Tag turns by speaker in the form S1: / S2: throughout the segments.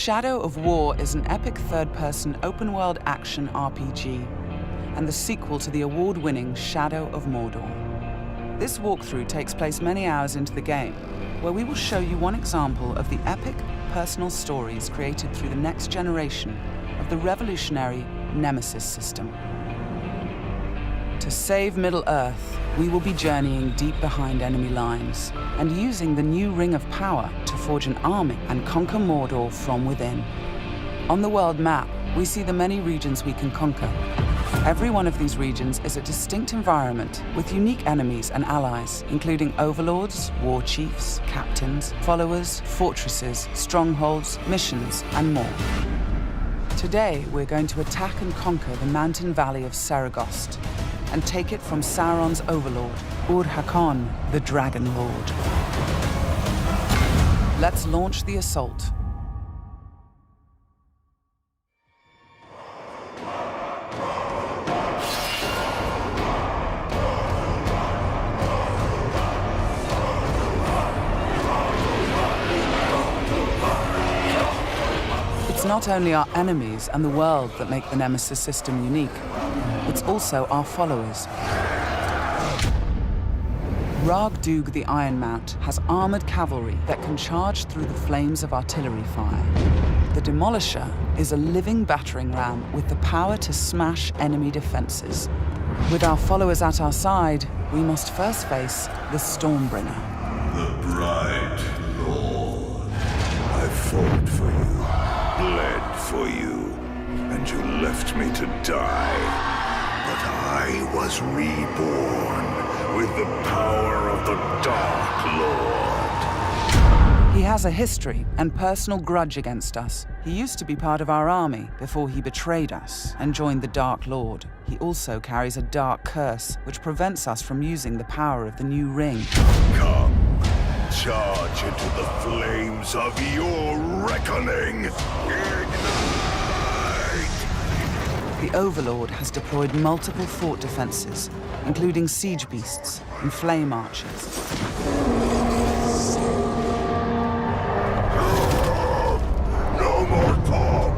S1: Shadow of War is an epic third-person open-world action RPG and the sequel to the award-winning Shadow of Mordor. This walkthrough takes place many hours into the game, where we will show you one example of the epic personal stories created through the next generation of the revolutionary Nemesis System. To save Middle-earth, we will be journeying deep behind enemy lines and using the new Ring of Power to forge an army and conquer Mordor from within. On the world map, we see the many regions we can conquer. Every one of these regions is a distinct environment with unique enemies and allies, including overlords, war chiefs, captains, followers, fortresses, strongholds, missions, and more. Today, we're going to attack and conquer the mountain valley of Saragost and take it from Sauron's overlord, Ur-Hakon, the Dragon Lord. Let's launch the assault. It's not only our enemies and the world that make the Nemesis System unique, it's also our followers. Ragdug the Iron Mount has armored cavalry that can charge through the flames of artillery fire. The Demolisher is a living battering ram with the power to smash enemy defenses. With our followers at our side, we must first face the Stormbringer.
S2: The bright Lord. I fought for you, bled for you, and you left me to die. But I was reborn with the power of the Dark Lord.
S1: He has a history and personal grudge against us. He used to be part of our army before he betrayed us and joined the Dark Lord. He also carries a dark curse, which prevents us from using the power of the new ring.
S2: Come, charge into the flames of your reckoning. Ignite!
S1: The Overlord has deployed multiple fort defenses, including siege beasts and flame archers.
S2: No more talk!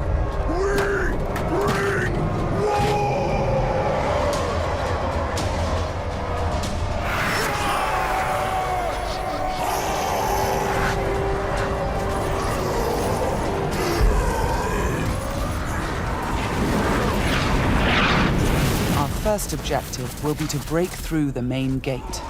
S2: We bring war!
S1: Our first objective will be to break through the main gate.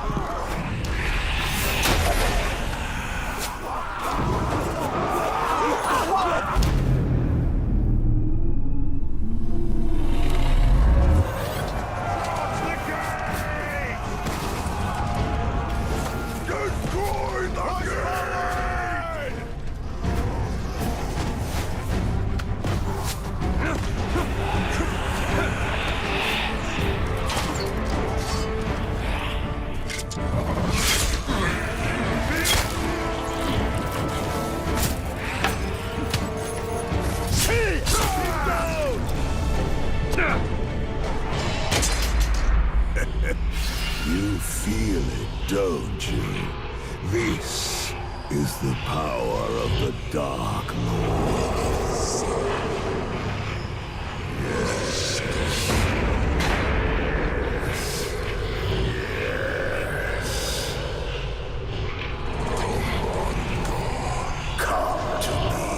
S2: You feel it, don't you? This is the power of the Dark Lord. Yes. Yes. Come to me.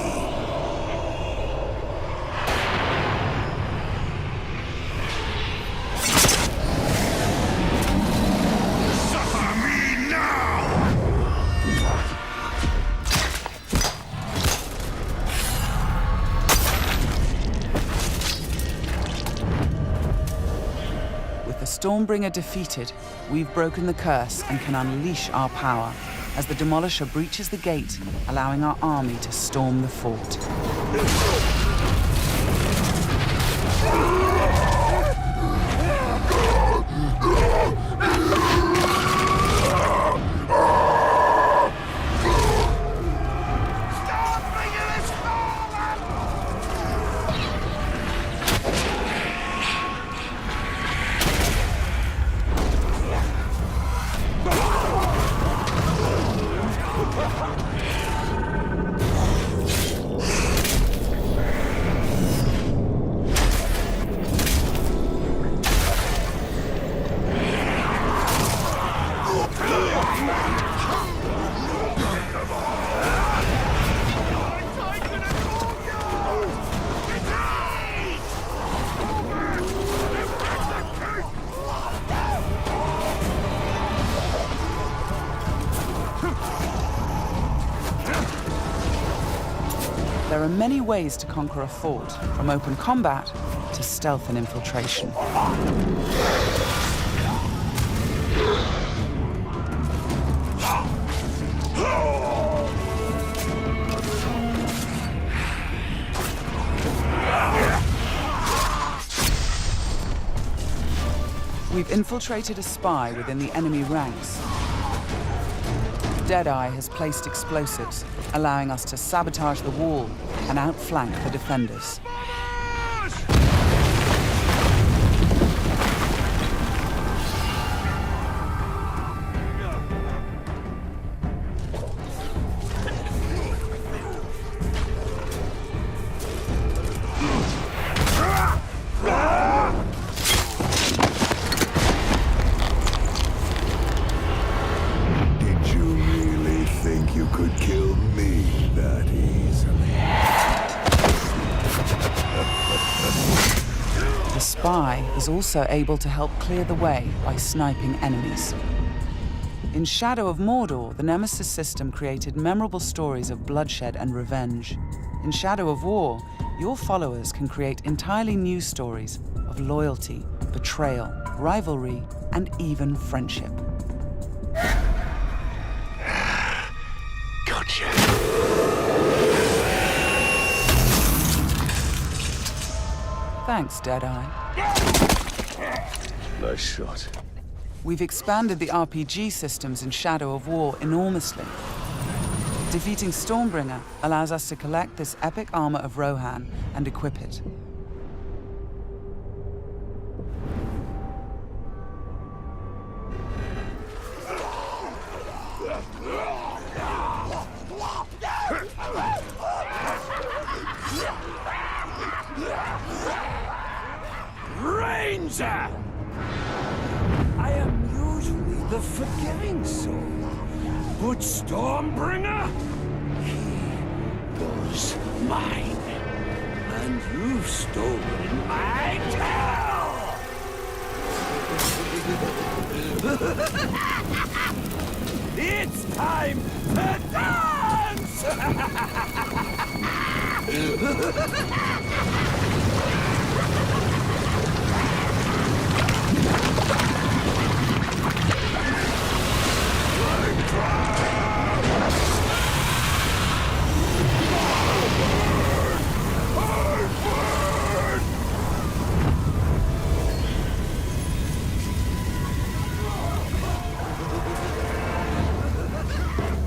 S2: Suffer me now!
S1: With the Stormbringer defeated, we've broken the curse and can unleash our power as the Demolisher breaches the gate, allowing our army to storm the fort. There are many ways to conquer a fort, from open combat to stealth and infiltration. We've infiltrated a spy within the enemy ranks. D.I.C.E has placed explosives, allowing us to sabotage the wall and outflank the defenders.
S2: You could kill me that easily.
S1: The spy is also able to help clear the way by sniping enemies. In Shadow of Mordor, the Nemesis System created memorable stories of bloodshed and revenge. In Shadow of War, your followers can create entirely new stories of loyalty, betrayal, rivalry, and even friendship.
S2: Gotcha.
S1: Thanks, Deadeye.
S2: Nice shot.
S1: We've expanded the RPG systems in Shadow of War enormously. Defeating Stormbringer allows us to collect this epic armor of Rohan and equip it.
S3: Ranger! I am usually the forgiving soul, but Stormbringer, he was mine, and you've stolen my tail! It's time to dance!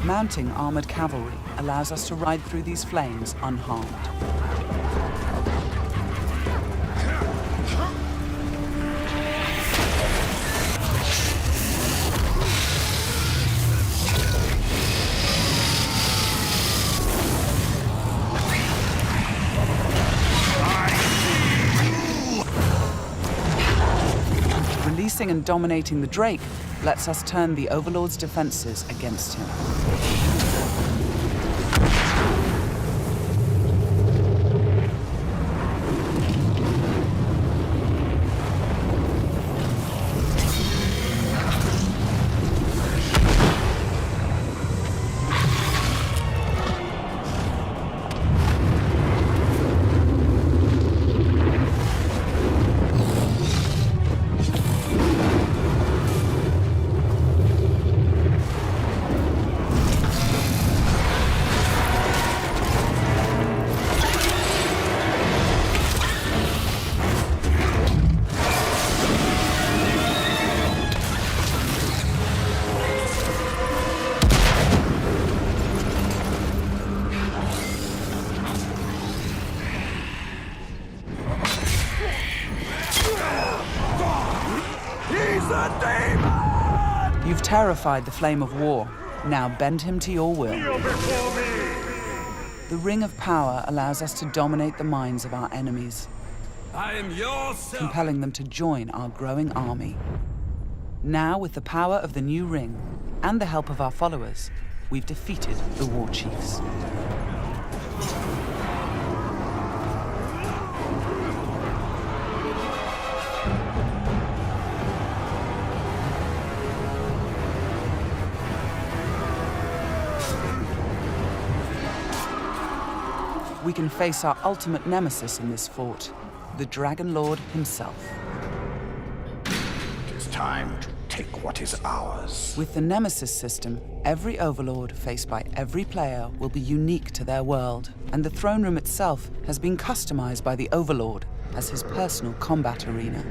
S1: Mounting armored cavalry allows us to ride through these flames unharmed. Releasing and dominating the Drake lets us turn the Overlord's defenses against him. You've terrified the Flame of War. Now bend him to your will. The Ring of Power allows us to dominate the minds of our enemies,
S3: I am your son.
S1: compelling them to join our growing army. Now, with the power of the new ring, and the help of our followers, we've defeated the war chiefs. We can face our ultimate nemesis in this fort, the Dragon Lord himself.
S2: It is time to take what is ours.
S1: With the Nemesis System, every Overlord faced by every player will be unique to their world, and the throne room itself has been customized by the Overlord as his personal combat arena.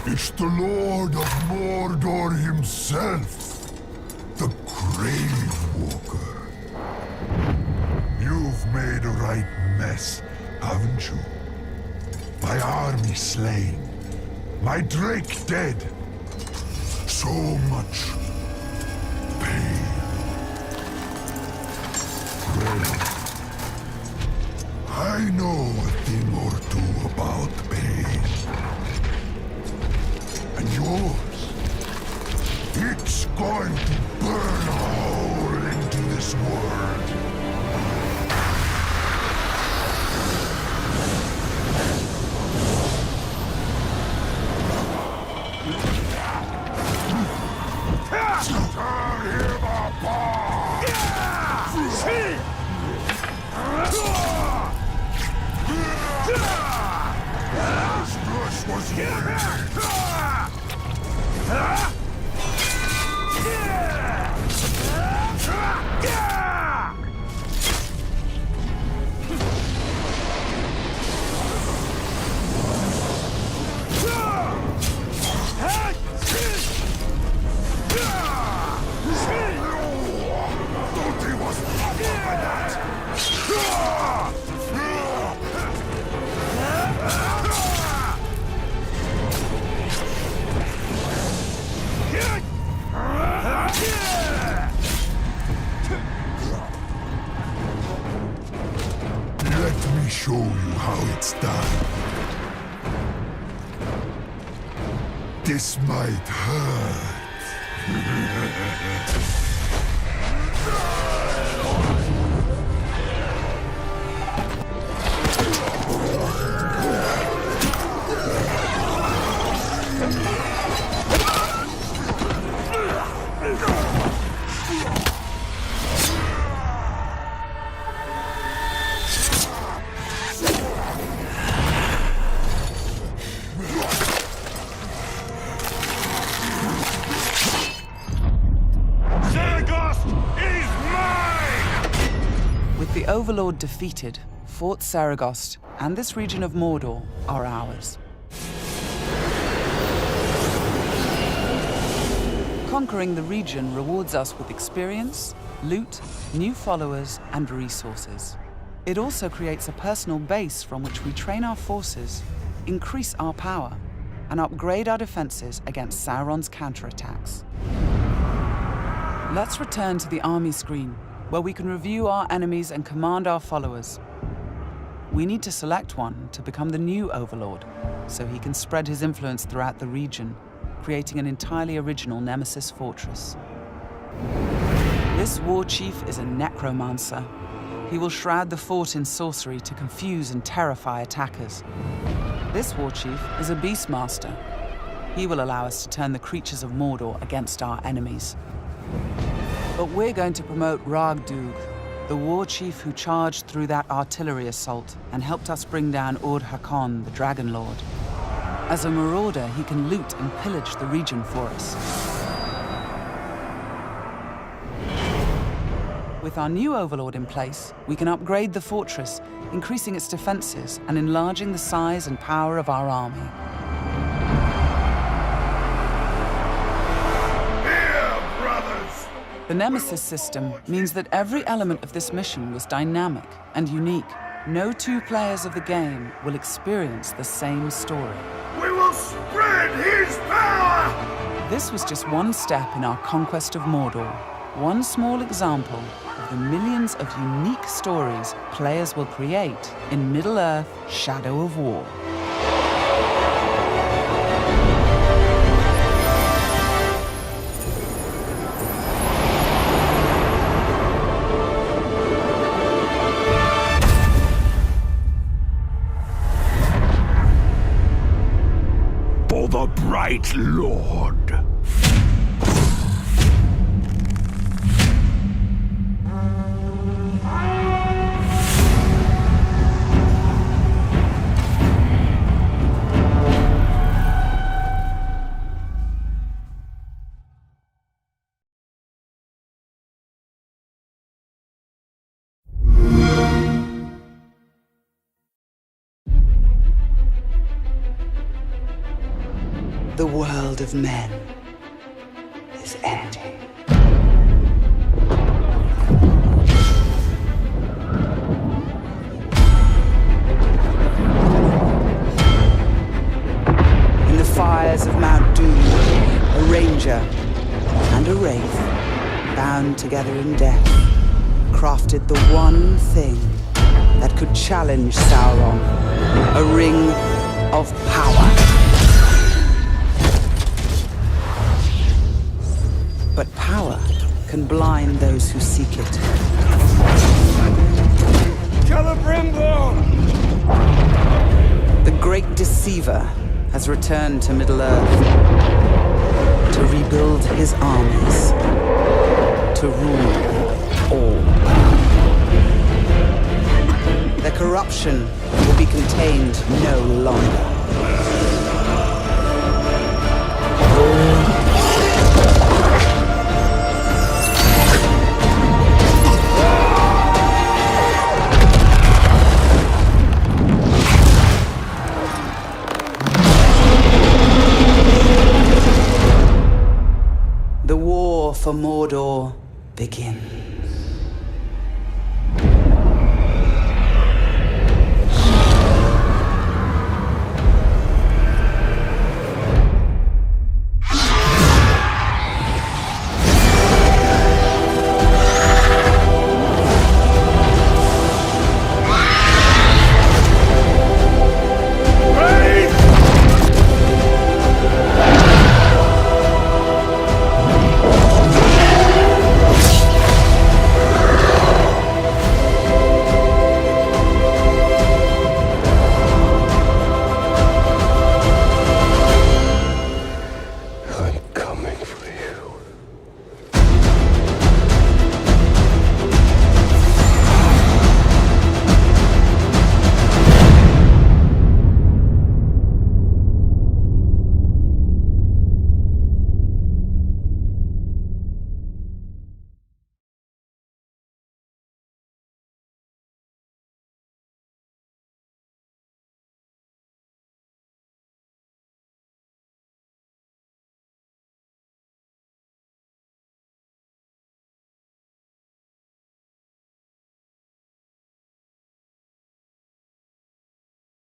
S2: It's the Lord of Mordor himself, the Grave Walker. You've made a right mess, haven't you? My army slain, my Drake dead. So much pain. Well, I know a thing or two about pain. And yours, it's going to burn a hole into this world. Tear him apart! This was Let me show you how it's done. This might hurt.
S1: With the Overlord defeated, Fort Saragost and this region of Mordor are ours. Conquering the region rewards us with experience, loot, new followers, and resources. It also creates a personal base from which we train our forces, increase our power, and upgrade our defenses against Sauron's counterattacks. Let's return to the army screen, where we can review our enemies and command our followers. We need to select one to become the new Overlord, so he can spread his influence throughout the region, creating an entirely original Nemesis fortress. This war chief is a necromancer. He will shroud the fort in sorcery to confuse and terrify attackers. This war chief is a beastmaster. He will allow us to turn the creatures of Mordor against our enemies. But we're going to promote Ragdug, the war chief who charged through that artillery assault and helped us bring down Ur-Hakon, the Dragon Lord. As a marauder, he can loot and pillage the region for us. With our new Overlord in place, we can upgrade the fortress, increasing its defenses and enlarging the size and power of our army. The Nemesis System means that every element of this mission was dynamic and unique. No two players of the game will experience the same story.
S2: We will spread his power!
S1: This was just one step in our conquest of Mordor. One small example of the millions of unique stories players will create in Middle-earth: Shadow of War.
S2: Lord.
S1: The world of men is ending. In the fires of Mount Doom, a ranger and a wraith, bound together in death, crafted the one thing that could challenge Sauron, a ring of power. But power can blind those who seek it.
S3: Celebrimbor!
S1: The great deceiver has returned to Middle-earth to rebuild his armies, to rule all. Their corruption will be contained no longer. The war for Mordor begins.